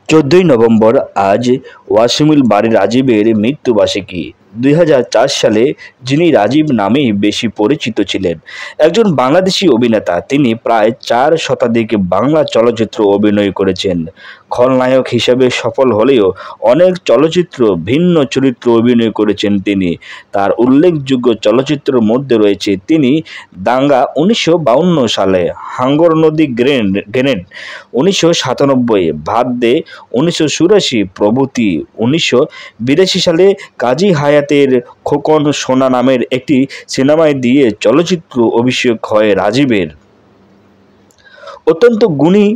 14ই November আজ ওয়াসিমুল বারী রাজীবের মৃত্যুবার্ষিকী। 2004 সালে যিনি রাজীব নামেই বেশি পরিচিত ছিলেন, একজন বাংলাদেশি অভিনেতা। তিনি প্রায় 4 শতাধিক বাংলা চলচ্চিত্র অভিনয় করেছেন। খলনায়ক হিসেবে সফল হলেও অনেক চলচ্চিত্র ভিন্ন চরিত্রে অভিনয় করেছেন তিনি। তার উল্লেখযোগ্য চলচ্চিত্রের মধ্যে রয়েছে তিনি দাঙ্গা 1952 সালে, হাঙ্গর নদী গ্রেনেড 1997, ভাত দে 1984 প্রভৃতি। 1982 সালে কাজী হায়াতের খোকন সোনা নামের একটি সিনেমায় দিয়ে চলচ্চিত্র অভিষেক হয় রাজীবের। অত্যন্ত গুণী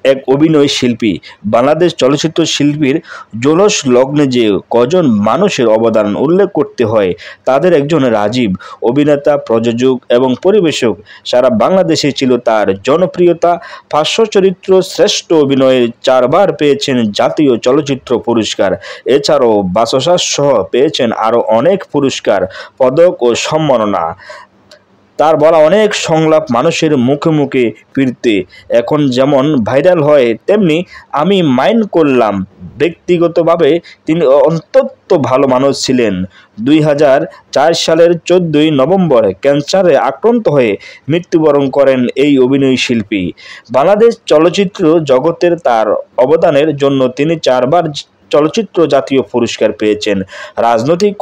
এক অভিনয় শিল্পী। বাংলাদেশ চলচ্চিত্র শিল্পীর জোলস লগ্নে যে কজন মানুষের অবদান উল্লেখ করতে হয়, তাদের একজন রাজীব। অভিনেতা, প্রযোজক এবং পরিবেশক সারা বাংলাদেশে ছিল তার জনপ্রিয়তা। পার্শ্ব চরিত্র শ্রেষ্ঠ অভিনয়ে 4 বার পেয়েছেন জাতীয় চলচ্চিত্র পুরস্কার। এছাড়াও বাচসাস সহ পেয়েছেন আরও অনেক পুরস্কার, পদক ও সম্মাননা। তার বলা অনেক সংলাপ মানুষের মুখে মুখে ফিরতে এখন যেমন ভাইরাল হয়, তেমনি আমি মাইন্ড করলাম। ব্যক্তিগতভাবে তিনি অত্যন্ত ভালো মানুষ ছিলেন। 2004 সালের 14ই নভেম্বর ক্যান্সারে আক্রান্ত হয়ে মৃত্যুবরণ করেন এই অভিনয় শিল্পী। বাংলাদেশ চলচ্চিত্র জগতের তার অবদানের জন্য তিনি 4 বার চলচ্চিত্র জাতীয় পুরস্কার পেয়েছেন। রাজনৈতিক